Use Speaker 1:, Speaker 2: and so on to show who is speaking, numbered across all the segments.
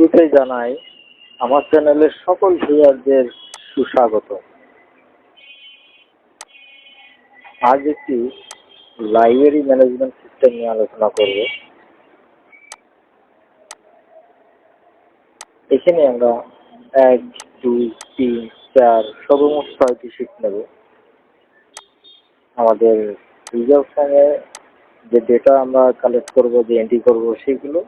Speaker 1: শুরুতেই জানাই আমার চ্যানেলের সকল ভিউয়ারদের সুস্বাগত। আজ একটি লাইব্রেরি ম্যানেজমেন্ট সিস্টেম নিয়ে আলোচনা করব। এখানে আমরা 1, 2, 3, 4 সর্বমোট 6টি শীট নেব। আমাদের রিজার্ভ ফর্মে যে ডেটা আমরা কালেক্ট করব, যে এন্ট্রি করব, সেগুলো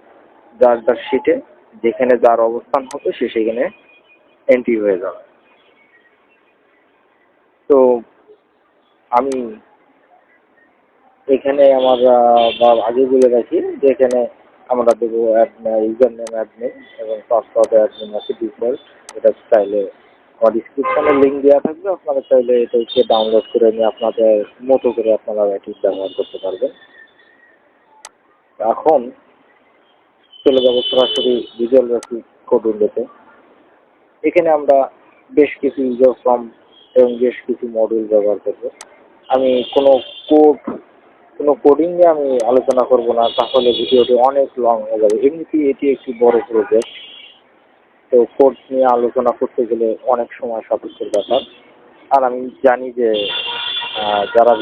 Speaker 1: যার যার শীটে যেখানে যার অবস্থান হবে সে সেখানে এন্ট্রি হয়ে যাবে। তো আমি এখানে আমার আগে বলে রাখি যে এখানে আমরা দেবো ইউজার নেম অ্যাডমিন এবং পাসওয়ার্ড অ্যাডমিন আছে ডিফল্ট। এটা চাইলে আমার ডিসক্রিপশনে লিঙ্ক দেওয়া থাকবে, আপনারা চাইলে এটাকে ডাউনলোড করে নিয়ে আপনাদের মতো করে আপনারা এটি ব্যবহার করতে পারবেন। এখন চলে যাবো সরাসরি ভিজুয়াল বেসিক কোড উইন্ডোতে। এখানে আমরা বেশ কিছু ইউজার ফর্ম এবং বেশ কিছু মডিউল ব্যবহার করব। আমি কোনো কোডিং নিয়ে আমি আলোচনা করব না, তাহলে ভিডিওটি অনেক লং হয়ে যাবে। এমনিতেই এটি একটি বড় প্রজেক্ট, তো কোড নিয়ে আলোচনা করতে গেলে অনেক সময় সাপেক্ষের ব্যাপার। আর আমি জানি যে যারা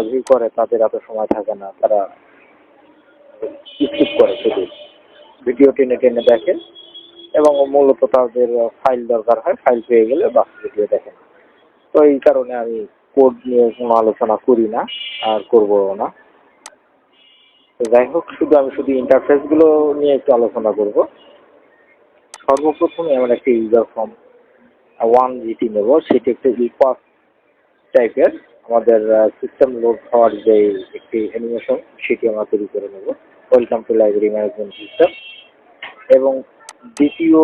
Speaker 1: ভিউ করে তাদের এত সময় থাকে না, তারা স্কিপ করে শুধু ভিডিও টেনে টেনে দেখে এবং মূলত তাদের ফাইল দরকার হয়, ফাইল পেয়ে গেলে বাস ভিডিও দেখেন। তো এই কারণে আমি কোড নিয়ে কোনো আলোচনা করি না আর করবো না। যাই হোক, আমি শুধু ইন্টারফেসগুলো নিয়ে একটু আলোচনা করব। সর্বপ্রথমে আমরা একটি ইউজার ফর্ম 1GT নেব। সেটি একটি ইপাস টাইপের আমাদের সিস্টেম লোড হওয়ার যে একটি অ্যানিমেশন, সেটি আমরা তৈরি করে নেব। Welcome to library management system. এবং দ্বিতীয়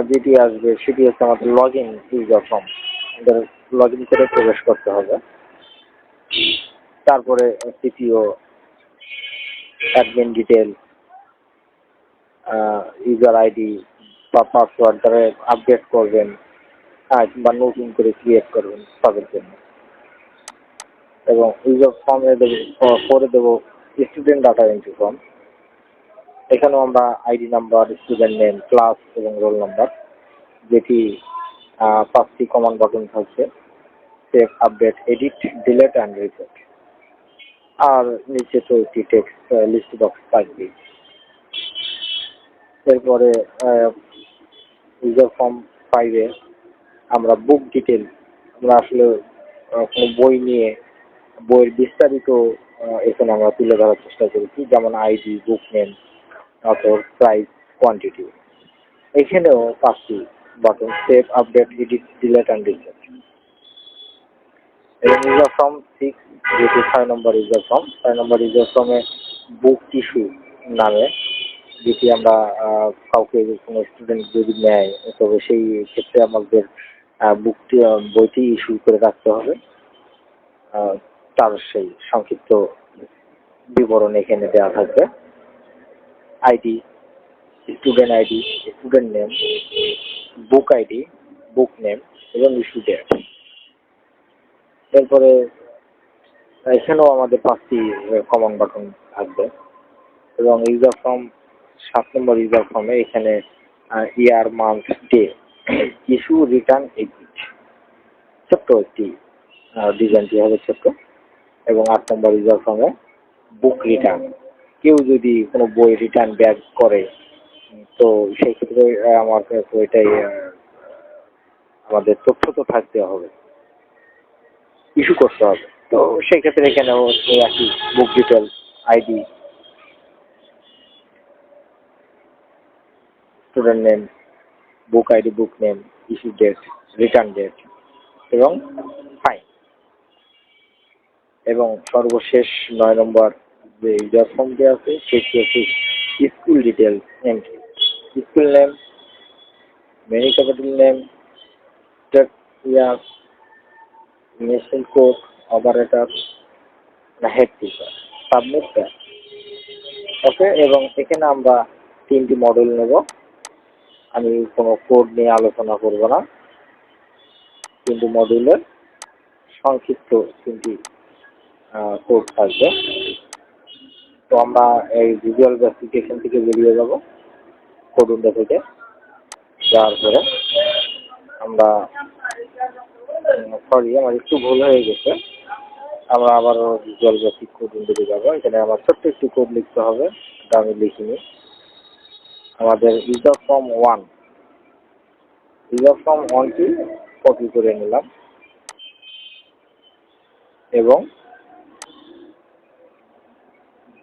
Speaker 1: যেটি আসবে সেটি হচ্ছে আমাদের লগ ইন ইউজার ফর্ম। আমাদের লগ ইন করে প্রবেশ করতে হবে। তারপরে তৃতীয় অ্যাডমিন ডিটেল, ইউজার আইডি বা পাসওয়ার্ড দ্বারা আপডেট করবেন বা নতুন করে ক্রিয়েট করবেন তাদের জন্য। এবং ইউজার ফর্মে করে দেবো স্টুডেন্ট ডাটা এন্ট্রি ফর্ম। এখানেও আমরা ID number, student name, class এবং রোল নাম্বার, যেটি 5টি কমান্ড বাটন থাকছে: save, update, edit, delete and reset. আর নিচে তো একটি টেক্সট লিস্ট বক্স থাকবে। এরপরে ইউজার ফর্ম 5-এ আমরা বুক ডিটেল, আমরা আসলে কোনো বই নিয়ে বইয়ের বিস্তারিত এখানে আমরা তুলে ধরার চেষ্টা করেছি, যেমন ID, book name, author, price, quantity. এখানেও 5টি button: save, update, edit, delete and reset. এবং ইউজার ফর্ম 6, যেটি 6 নম্বর ইউজার ফর্ম। 6 নম্বর ইউজার ফর্মে বুক ইস্যু নামে, যেটি আমরা কাউকে কোনো স্টুডেন্ট যদি নেয়, তবে সেই ক্ষেত্রে আমাদের বইটি ইস্যু করে রাখতে হবে। তার সেই সংক্ষিপ্ত বিবরণ এখানে দেওয়া থাকবে: ID, student ID, student name, book ID, book name এবং ইস্যু ডেট। এরপরে এখানেও আমাদের 5টি কমন বাটন থাকবে। এবং ইউজার ফর্ম 7 নম্বর ইউজার ফর্মে এখানে year, month, day, issue, return, exit, ছোট্ট একটি ডিজাইনটি হবে ছোট্ট। এবং 8 নম্বর ইউজার ফর্মে বুক রিটার্ন, কেউ যদি কোনো বই রিটার্ন ব্যাক করে, তো সেই ক্ষেত্রে ওইটাই আমাদের তথ্য তো থাকতে হবে, ইস্যু করতে হবে। তো সেই ক্ষেত্রে এখানেও একই book detail, ID, student name, book ID, book name, issue date, return date এবং ফাইন। এবং সর্বশেষ 9 নম্বর যে ইউজার ফর্মটি আছে সেটি হচ্ছে school details entry. School name, many capital name, state, year, machine code, operator, head teacher, submit that. Okay. এবং এখানে আমরা 3টি মডেল নেব। আমি কোনো কোড নিয়ে আলোচনা করব না, কিন্তু মডিউলের সংক্ষিপ্ত 3টি কোড থাকবে। তো আমরা এই ভিজুয়াল বেসিক থেকে বেরিয়ে যাব। কোড উইন্ডো থেকে যাওয়ার পরে আমরা সরি আমার একটু ভুল হয়ে গেছে, আমরা আবারও ভিজুয়াল বেসিক কোড উইন্ডোতে যাবো। এখানে আমার ছোট্ট একটি কোড লিখতে হবে, এটা আমি লিখিনি। আমাদের ইউজার ফর্ম 1টি কপি করে নিলাম এবং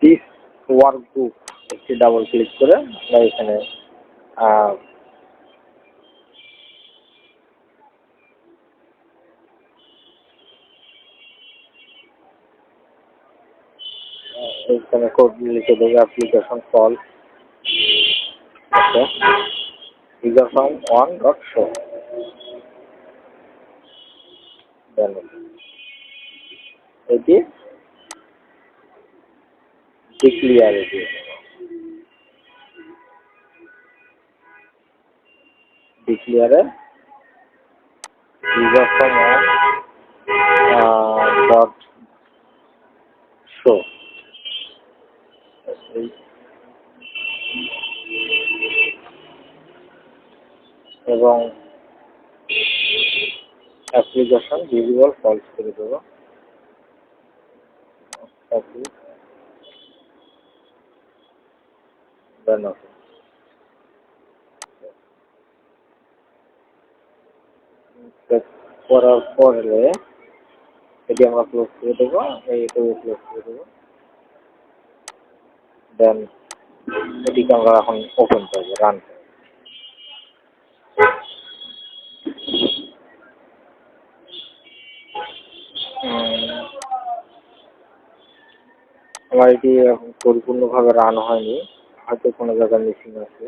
Speaker 1: দিস ওয়ার্কবুক একটি ডাবল ক্লিক করে আমরা এখানে এখানে কোড লিখে দেবো application call user form 1.show। এটি ডিক্লিয়ার, ডিক্লিয়ারে ইউজার ফর্ম 1.show এবং অ্যাপ্লিকেশন ভিজিবল ফলস করে দেবো। করার পরে এটি আমরা ক্লোজ করে দেবো, এইটাও ক্লোজ করে দেবো। দেন এটিকে আমরা এখন ওপেন করবো, রান করবো। আমার এটি এখন পরিপূর্ণভাবে রান হয়নি, হয়তো কোনো জায়গায় মিসিং আছে।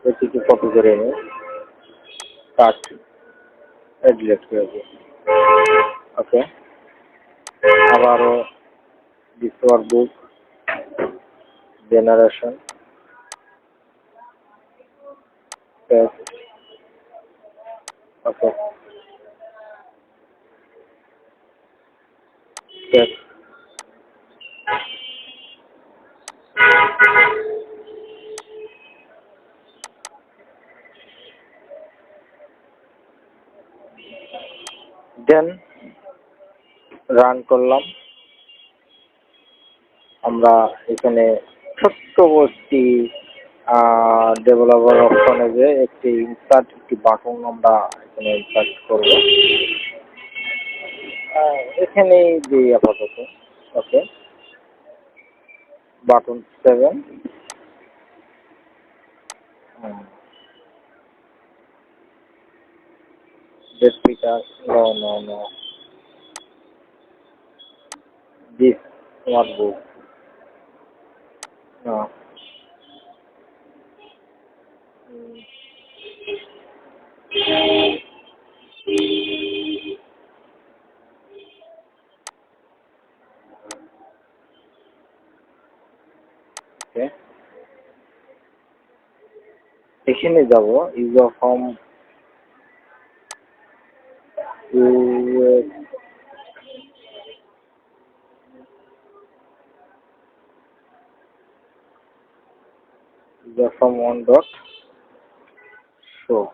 Speaker 1: এটিকে কপি করে নিই, কাট ডিলিট করে দিই। ওকে, আবারও this workbook generation okay then run করলাম। আমরা এখানে ছোট্ট একটি ডেভেলপার অপশনে যে একটি বাটন আমরা এখানে ইনসার্ট করব, এখানেই দিই আপাতত। ওকে, button 7 this Peter no this notebook no okay এখানে যাব user form user form 1.show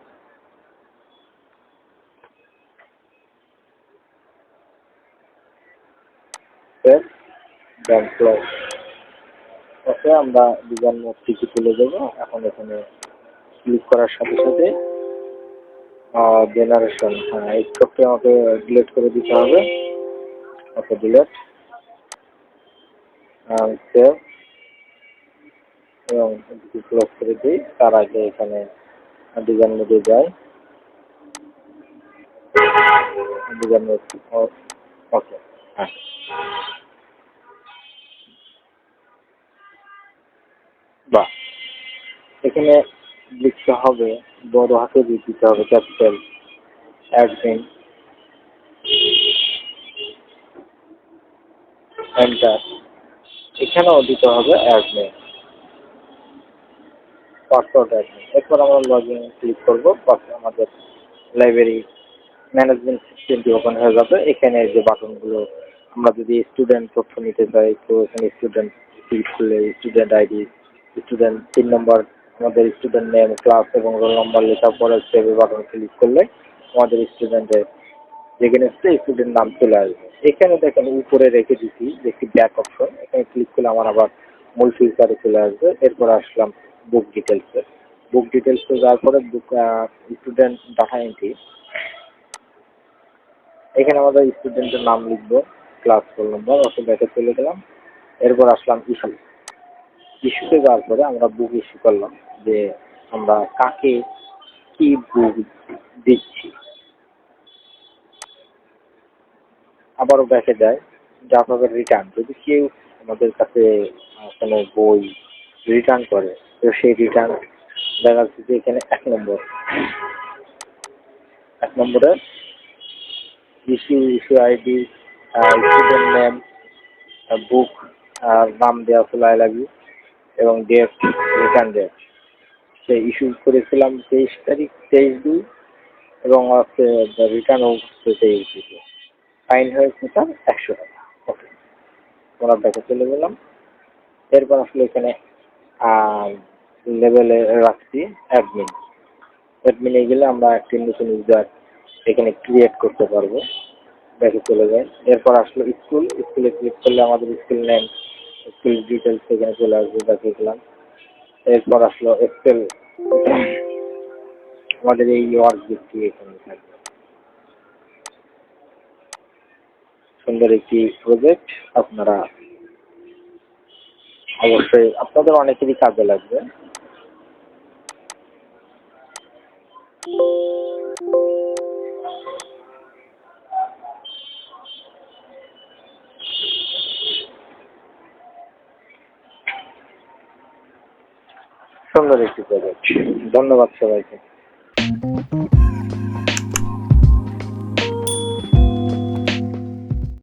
Speaker 1: then close। ওকে, আমরা ডিজাইন মোড থেকে তুলে দেবো। এখন এখানে ক্লিক করার সাথে সাথে জেনারেশন, এই স্টকটি আমাকে ডিলিট করে দিতে হবে। ওকে, ডিলিট সেভ এবং ক্লোজ করে দিই। তার আগে এখানে ডিজাইন মোডে যাই, ডিজাইন মোড ওকে। হ্যাঁ, বাহ, এখানে লিখতে হবে, বড় হাতে দিতে হবে ক্যাপিটাল অ্যাডমিন, এন্টার। এখানেও দিতে হবে অ্যাডমিন, পাসওয়ার্ড অ্যাডমিন। এরপর আমরা লগইন ক্লিক করবো, আমাদের লাইব্রেরি ম্যানেজমেন্ট সিস্টেমটি ওপেন হয়ে যাবে। এখানে যে বাটনগুলো আমরা যদি স্টুডেন্ট তথ্য নিতে চাই তো এখানে স্টুডেন্ট ক্লিক করলে স্টুডেন্ট আইডি, স্টুডেন্ট 3 নম্বর আমাদের স্টুডেন্ট নেম, ক্লাস এবং রোল নম্বর লেখার পরে সেভ বাটন ক্লিক করলে আমাদের স্টুডেন্টের যেখানে স্টুডেন্ট নাম চলে আসবে। এখানে দেখেন উপরে রেখে দিচ্ছি একটি ব্যাক অপশন, এখানে ক্লিক করলে আমার আবার মূল ফিল্টারে চলে আসবে। এরপর আসলাম বুক ডিটেলসে। বুক ডিটেলসে যাওয়ার পরে বুক স্টুডেন্ট ডাটা এন্ট্রি, এখানে আমাদের স্টুডেন্টের নাম লিখবো, ক্লাস রোল নম্বর, অত ব্যাকে চলে গেলাম। এরপর আসলাম ইস্যু। ইস্যুতে যাওয়ার পরে আমরা বুক ইস্যু করলাম যে আমরা কাকে কি বুক দিচ্ছি। আবারও ব্যাকে যায়, যাওয়ার পরে রিটার্ন, যদি কেউ আমাদের কাছে কোনো বই রিটার্ন করে তো সেই রিটার্ন দেখা যাচ্ছে যে এখানে 1 নম্বরে ইস্যু আইডি, স্টুডেন্ট নেম, বুক নাম দেওয়া ছিল আই লাভ ইউ এবং ডেট, রিটার্ন ডেট। সেই ইস্যু করেছিলাম 23 তারিখ 23/2 এবং হচ্ছে রিটার্নও হচ্ছে 23/2। ফাইন হয়েছে স্যার 100 টাকা। ওকে, আমরা ব্যাকে চলে গেলাম। এরপর আসলে এখানে লেভেলে রাখছি অ্যাডমিন। অ্যাডমিনে গেলে আমরা একটি নতুন ইউজার এখানে ক্রিয়েট করতে পারবো। ব্যাকে চলে যাই। এরপর আসলো স্কুলে ক্লিক করলে আমাদের স্কুল নেম, স্কুল ডিটেলস এখানে চলে আসবে, ব্যাকে গেলাম। এরপর আসলো এক্সেল, আমাদের এই ওয়ার্কবুকটি এখানে থাকবে। সুন্দর একটি প্রজেক্ট, আপনারা অবশ্যই আপনাদের অনেকেরই কাজে লাগবে। সুন্দর একটি প্রজেক্ট। ধন্যবাদ সবাইকে।